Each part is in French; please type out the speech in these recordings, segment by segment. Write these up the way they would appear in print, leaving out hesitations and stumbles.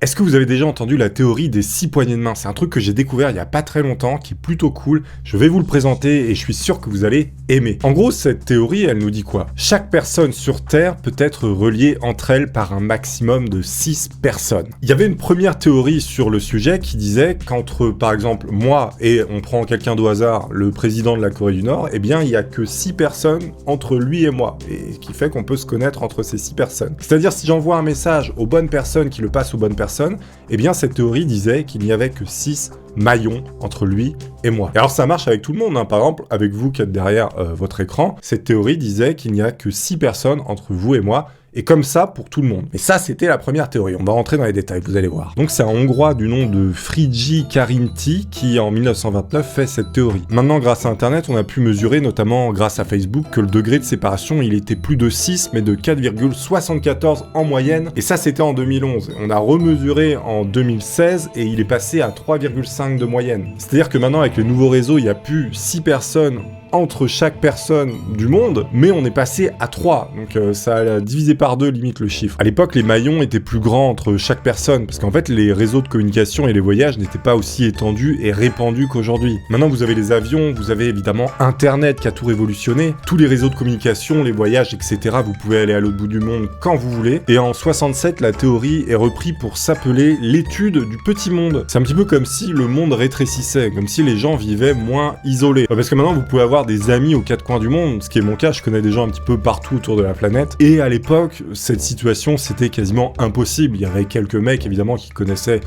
Est-ce que vous avez déjà entendu la théorie des 6 poignées de main? C'est un truc que j'ai découvert il y a pas très longtemps, qui est plutôt cool. Je vais vous le présenter et je suis sûr que vous allez aimer. En gros, cette théorie, elle nous dit quoi? Chaque personne sur Terre peut être reliée entre elles par un maximum de 6 personnes. Il y avait une première théorie sur le sujet qui disait qu'entre, par exemple, moi et on prend quelqu'un au hasard, le président de la Corée du Nord, eh bien, il y a que 6 personnes entre lui et moi. Et ce qui fait qu'on peut se connaître entre ces 6 personnes. C'est-à-dire, si j'envoie un message aux bonnes personnes qui le passent aux bonnes personnes, eh bien, cette théorie disait qu'il n'y avait que 6 maillon entre lui et moi. Et alors ça marche avec tout le monde, hein. Par exemple, avec vous qui êtes derrière votre écran, cette théorie disait qu'il n'y a que 6 personnes entre vous et moi, et comme ça pour tout le monde. Mais ça, c'était la première théorie. On va rentrer dans les détails, vous allez voir. Donc c'est un Hongrois du nom de Frigi Karinti qui, en 1929, fait cette théorie. Maintenant, grâce à Internet, on a pu mesurer, notamment grâce à Facebook, que le degré de séparation, il était plus de 6, mais de 4,74 en moyenne. Et ça, c'était en 2011. On a remesuré en 2016, et il est passé à 3,5 de moyenne. C'est-à-dire que maintenant, avec le nouveau réseau, il n'y a plus 6 personnes entre chaque personne du monde, mais on est passé à 3, donc ça a divisé par 2 limite le chiffre. À l'époque, les maillons étaient plus grands entre chaque personne, parce qu'en fait, les réseaux de communication et les voyages n'étaient pas aussi étendus et répandus qu'aujourd'hui. Maintenant, vous avez les avions, vous avez évidemment Internet qui a tout révolutionné, tous les réseaux de communication, les voyages, etc., vous pouvez aller à l'autre bout du monde quand vous voulez, et en 67, la théorie est reprise pour s'appeler l'étude du petit monde. C'est un petit peu comme si le monde rétrécissait, comme si les gens vivaient moins isolés. Parce que maintenant, vous pouvez avoir des amis aux 4 coins du monde, ce qui est mon cas, je connais des gens un petit peu partout autour de la planète, et à l'époque, cette situation, c'était quasiment impossible. Il y avait quelques mecs, évidemment, qui connaissaient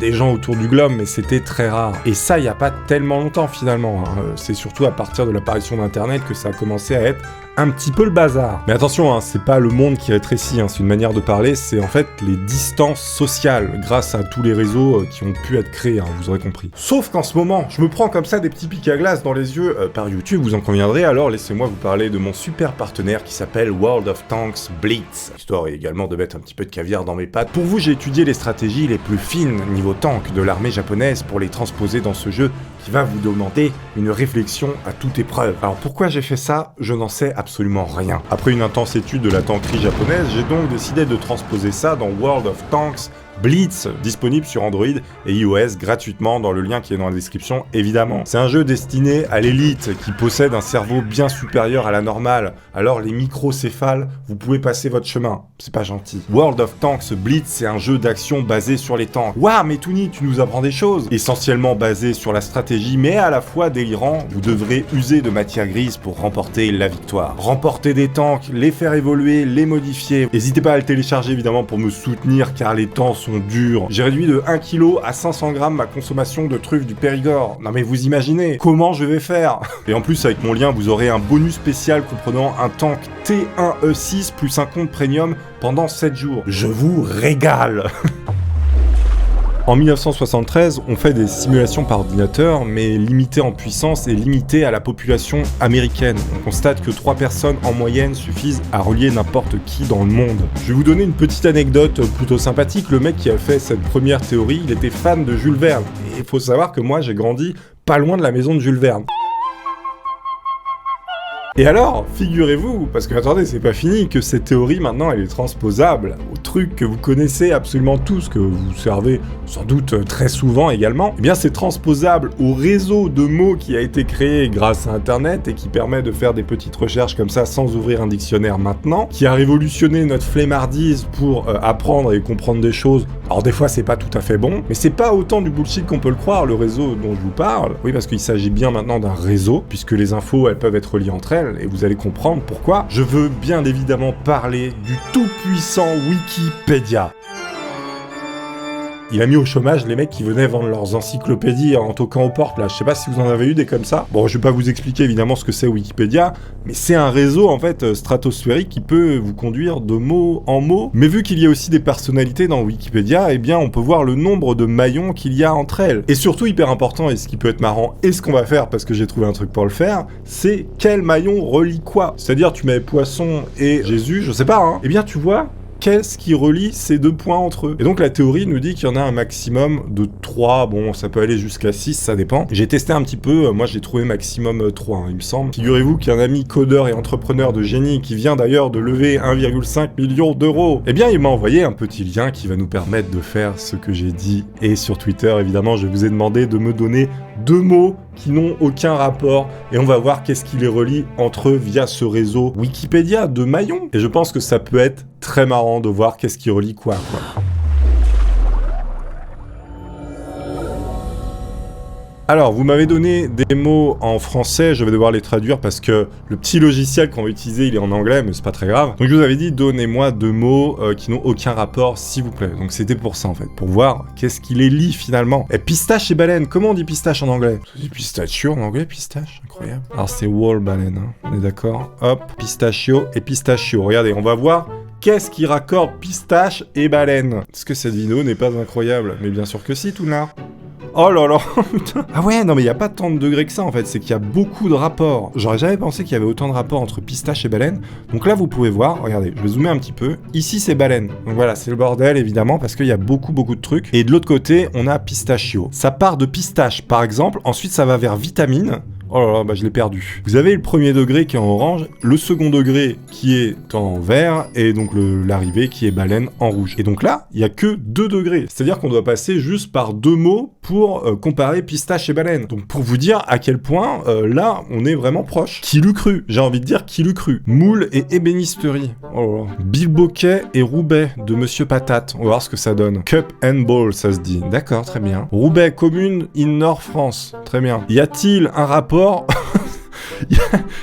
des gens autour du globe, mais c'était très rare. Et ça, il n'y a pas tellement longtemps, finalement, hein. C'est surtout à partir de l'apparition d'Internet que ça a commencé à être un petit peu le bazar. Mais attention, hein, c'est pas le monde qui rétrécit, hein, c'est une manière de parler, c'est en fait les distances sociales, grâce à tous les réseaux qui ont pu être créés, hein, vous aurez compris. Sauf qu'en ce moment, je me prends comme ça des petits pics à glace dans les yeux par YouTube, vous en conviendrez, alors laissez-moi vous parler de mon super partenaire qui s'appelle World of Tanks Blitz, histoire également de mettre un petit peu de caviar dans mes pâtes. Pour vous, j'ai étudié les stratégies les plus fines niveau tank de l'armée japonaise pour les transposer dans ce jeu qui va vous demander une réflexion à toute épreuve. Alors pourquoi j'ai fait ça? Je n'en sais absolument rien. Après une intense étude de la tankerie japonaise, j'ai donc décidé de transposer ça dans World of Tanks Blitz, disponible sur Android et iOS gratuitement dans le lien qui est dans la description, évidemment. C'est un jeu destiné à l'élite qui possède un cerveau bien supérieur à la normale. Alors les microcéphales, vous pouvez passer votre chemin. C'est pas gentil. World of Tanks Blitz, c'est un jeu d'action basé sur les tanks. Waouh, mais Toony, tu nous apprends des choses. Essentiellement basé sur la stratégie, mais à la fois délirant. Vous devrez user de matière grise pour remporter la victoire. Remporter des tanks, les faire évoluer, les modifier. N'hésitez pas à le télécharger évidemment pour me soutenir car les temps sont durs. J'ai réduit de 1 kg à 500 grammes ma consommation de truffes du Périgord. Non mais vous imaginez comment je vais faire? Et en plus avec mon lien vous aurez un bonus spécial comprenant un tank T1E6 plus un compte premium pendant 7 jours. Je vous régale. En 1973, on fait des simulations par ordinateur, mais limitées en puissance et limitées à la population américaine. On constate que 3 personnes en moyenne suffisent à relier n'importe qui dans le monde. Je vais vous donner une petite anecdote plutôt sympathique. Le mec qui a fait cette première théorie, il était fan de Jules Verne. Et il faut savoir que moi, j'ai grandi pas loin de la maison de Jules Verne. Et alors, figurez-vous, parce que attendez, c'est pas fini, que cette théorie maintenant elle est transposable au truc que vous connaissez absolument tous, que vous servez sans doute très souvent également. Eh bien c'est transposable au réseau de mots qui a été créé grâce à Internet et qui permet de faire des petites recherches comme ça sans ouvrir un dictionnaire maintenant, qui a révolutionné notre flemmardise pour apprendre et comprendre des choses. Alors des fois c'est pas tout à fait bon, mais c'est pas autant du bullshit qu'on peut le croire, le réseau dont je vous parle. Oui, parce qu'il s'agit bien maintenant d'un réseau, puisque les infos elles peuvent être reliées entre elles, et vous allez comprendre pourquoi. Je veux bien évidemment parler du tout-puissant Wikipédia. Il a mis au chômage les mecs qui venaient vendre leurs encyclopédies en toquant aux portes, là. Je sais pas si vous en avez eu des comme ça. Bon, je vais pas vous expliquer évidemment ce que c'est Wikipédia, mais c'est un réseau en fait stratosphérique qui peut vous conduire de mot en mot. Mais vu qu'il y a aussi des personnalités dans Wikipédia, eh bien on peut voir le nombre de maillons qu'il y a entre elles. Et surtout hyper important, et ce qui peut être marrant, et ce qu'on va faire parce que j'ai trouvé un truc pour le faire, c'est quel maillon relie quoi. C'est-à-dire tu mets Poisson et Jésus, je sais pas, hein. Eh bien tu vois, qu'est-ce qui relie ces deux points entre eux? Et donc la théorie nous dit qu'il y en a un maximum de 3, bon ça peut aller jusqu'à 6, ça dépend. J'ai testé un petit peu, moi j'ai trouvé maximum 3, hein, il me semble. Figurez-vous qu'un ami codeur et entrepreneur de génie qui vient d'ailleurs de lever 1,5 million d'euros, eh bien il m'a envoyé un petit lien qui va nous permettre de faire ce que j'ai dit. Et sur Twitter évidemment je vous ai demandé de me donner 2 mots qui n'ont aucun rapport et on va voir qu'est-ce qui les relie entre eux via ce réseau Wikipédia de maillons. Et je pense que ça peut être très marrant de voir qu'est-ce qui relie quoi. Alors, vous m'avez donné des mots en français, je vais devoir les traduire parce que le petit logiciel qu'on va utiliser, il est en anglais, mais c'est pas très grave. Donc je vous avais dit, donnez-moi 2 mots qui n'ont aucun rapport, s'il vous plaît. Donc c'était pour ça, en fait, pour voir qu'est-ce qui les lie, finalement. Et pistache et baleine, comment on dit pistache en anglais? On dit pistachio en anglais, pistache, incroyable. Alors c'est wall baleine, hein. On est d'accord? Hop, pistachio et pistachio. Regardez, on va voir qu'est-ce qui raccorde pistache et baleine. Est-ce que cette vidéo n'est pas incroyable? Mais bien sûr que si, tout là. Oh là là, putain. Ah ouais, non mais il n'y a pas tant de degrés que ça en fait, c'est qu'il y a beaucoup de rapports. J'aurais jamais pensé qu'il y avait autant de rapports entre pistache et baleine. Donc là vous pouvez voir, regardez, je vais zoomer un petit peu. Ici c'est baleine. Donc voilà, c'est le bordel évidemment parce qu'il y a beaucoup de trucs. Et de l'autre côté, on a pistachio. Ça part de pistache par exemple, ensuite ça va vers vitamine. Oh là là, bah je l'ai perdu. Vous avez le premier degré qui est en orange, le second degré qui est en vert, et donc l'arrivée qui est baleine en rouge. Et donc là, il n'y a que 2 degrés. C'est-à-dire qu'on doit passer juste par 2 mots pour comparer pistache et baleine. Donc pour vous dire à quel point, là, on est vraiment proche. Qui l'eût cru? J'ai envie de dire qui l'eût cru. Moule et ébénisterie. Oh là là. Bilboquet et Roubaix de Monsieur Patate. On va voir ce que ça donne. Cup and Ball, ça se dit. D'accord, très bien. Roubaix, commune in Nord France. Très bien. Y a-t-il un rapport?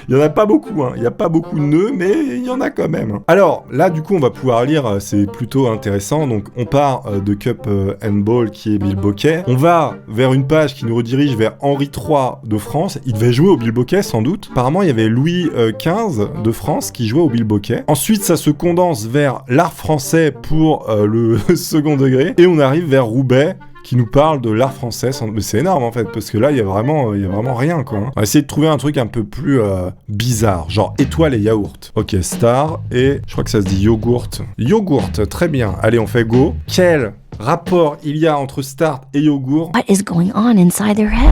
Il y en a pas beaucoup, hein. Il y a pas beaucoup de nœuds, mais il y en a quand même. Alors, là, du coup, on va pouvoir lire, c'est plutôt intéressant. Donc, on part de Cup and Ball, qui est Bilboquet. On va vers une page qui nous redirige vers Henri III de France. Il devait jouer au Bilboquet, sans doute. Apparemment, il y avait Louis XV de France qui jouait au Bilboquet. Ensuite, ça se condense vers l'art français pour le second degré. Et on arrive vers Roubaix, qui nous parle de l'art français. Mais c'est énorme en fait, parce que là, il y a vraiment rien quoi. On va essayer de trouver un truc un peu plus bizarre, genre étoile et yaourt. Ok, star, et je crois que ça se dit yogourt. Yogourt, très bien. Allez, on fait go. Quel rapport il y a entre start et yogourt? What is going on inside their head?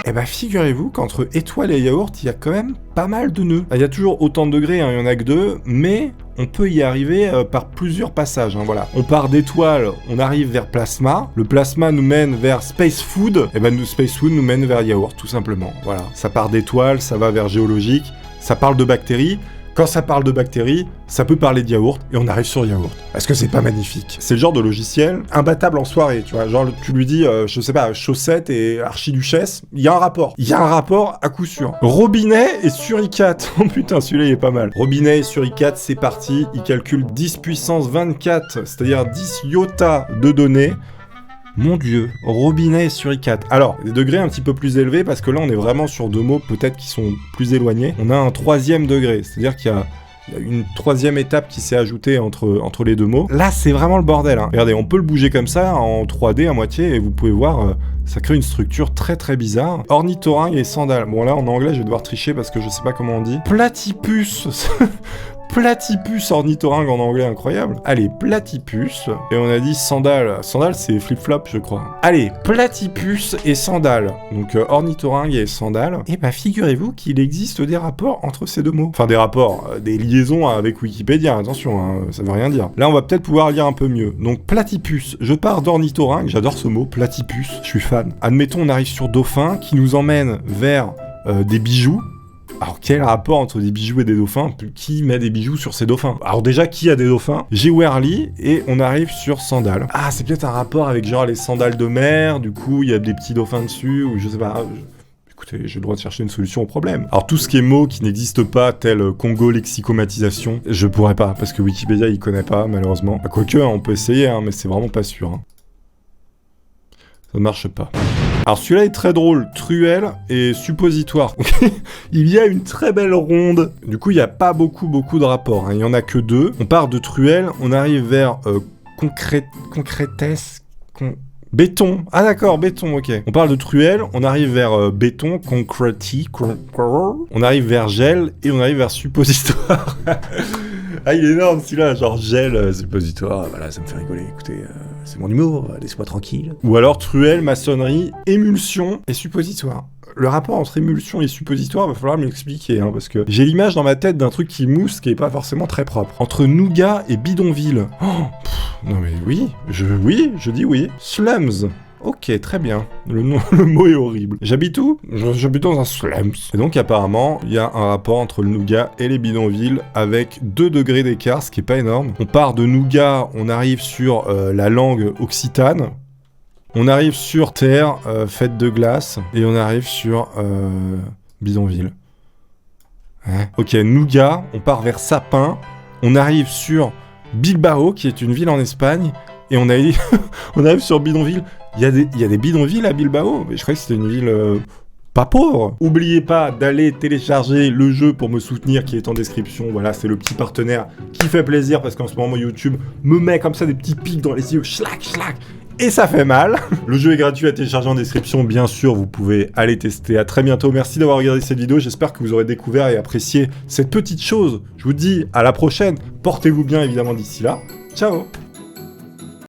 Eh ben, figurez-vous qu'entre étoile et yaourt, il y a quand même pas mal de nœuds. Il y a toujours autant de degrés, hein, il y en a que 2, mais on peut y arriver par plusieurs passages, hein, voilà. On part d'étoile, on arrive vers plasma, le plasma nous mène vers space food, et ben space food nous mène vers yaourt, tout simplement, voilà. Ça part d'étoile, ça va vers géologique, ça parle de bactéries. Quand ça parle de bactéries, ça peut parler de yaourt, et on arrive sur yaourt. Est-ce que c'est pas magnifique? C'est le genre de logiciel imbattable en soirée, tu vois. Genre, tu lui dis, je sais pas, chaussettes et archiduchesse, il y a un rapport. Il y a un rapport à coup sûr. Robinet et suricate. Oh putain, celui-là, il est pas mal. Robinet et suricate, c'est parti. Il calcule 10 puissance 24, c'est-à-dire 10 iota de données. Mon dieu, robinet et suricate. Alors, des degrés un petit peu plus élevés, parce que là, on est vraiment sur 2 mots peut-être qui sont plus éloignés. On a un 3e degré, c'est-à-dire qu'il y a une 3e étape qui s'est ajoutée entre les 2 mots. Là, c'est vraiment le bordel, hein. Regardez, on peut le bouger comme ça, en 3D à moitié, et vous pouvez voir, ça crée une structure très très bizarre. Ornithorynque et sandales. Bon, là, en anglais, je vais devoir tricher parce que je sais pas comment on dit. Platypus. Platypus ornithorynque en anglais, incroyable. Allez, platypus. Et on a dit sandales. Sandales, c'est flip-flop, je crois. Allez, platypus et sandales. Donc, ornithorynque et sandales. Et bah, figurez-vous qu'il existe des rapports entre ces 2 mots. Enfin, des rapports, des liaisons avec Wikipédia, attention, hein, ça veut rien dire. Là, on va peut-être pouvoir lire un peu mieux. Donc, platypus. Je pars d'ornithorynque, j'adore ce mot, platypus, je suis fan. Admettons, on arrive sur dauphin, qui nous emmène vers des bijoux. Alors, quel rapport entre des bijoux et des dauphins? Qui met des bijoux sur ces dauphins? Alors déjà, qui a des dauphins? J'ai Werly, et on arrive sur sandales. Ah, c'est peut-être un rapport avec genre les sandales de mer, du coup, il y a des petits dauphins dessus, ou je sais pas... Écoutez, j'ai le droit de chercher une solution au problème. Alors tout ce qui est mots qui n'existent pas, tel Congo lexicomatisation, je pourrais pas, parce que Wikipédia, il connaît pas, malheureusement. Quoique, hein, on peut essayer, hein, mais c'est vraiment pas sûr. Hein. Ça ne marche pas. Alors celui-là est très drôle, truelle et suppositoire. Il y a une très belle ronde. Du coup, il n'y a pas beaucoup de rapports. Hein. Il n'y en a que 2. On part de truelle, on arrive vers concrétesse... Béton. Ah d'accord, béton, ok. On parle de truelle, on arrive vers béton, concreti, on arrive vers gel, et on arrive vers suppositoire. Ah, il est énorme celui-là, genre gel, suppositoire, voilà, ça me fait rigoler, écoutez, c'est mon humour, laissez-moi tranquille. Ou alors truelle, maçonnerie, émulsion et suppositoire. Le rapport entre émulsion et suppositoire, va falloir me l'expliquer, hein, parce que j'ai l'image dans ma tête d'un truc qui mousse, qui est pas forcément très propre. Entre nougat et bidonville. Oh, non mais oui, je dis oui. Slums. Ok, très bien. Le mot est horrible. J'habite où? J'habite dans un slums. Et donc apparemment, il y a un rapport entre le nougat et les bidonvilles avec 2 degrés d'écart, ce qui est pas énorme. On part de nougat, on arrive sur la langue occitane. On arrive sur terre, faite de glace, et on arrive sur bidonville. Hein? Ok, nougat, on part vers Sapin, on arrive sur Bilbao, qui est une ville en Espagne, et on arrive sur bidonville. Il y a des bidonvilles à Bilbao, mais je croyais que c'était une ville pas pauvre. Oubliez pas d'aller télécharger le jeu pour me soutenir, qui est en description. Voilà, c'est le petit partenaire qui fait plaisir, parce qu'en ce moment, YouTube me met comme ça des petits pics dans les yeux, schlac, schlac. Et ça fait mal. Le jeu est gratuit à télécharger en description, bien sûr, vous pouvez aller tester. À très bientôt, merci d'avoir regardé cette vidéo, j'espère que vous aurez découvert et apprécié cette petite chose. Je vous dis à la prochaine, portez-vous bien évidemment d'ici là. Ciao.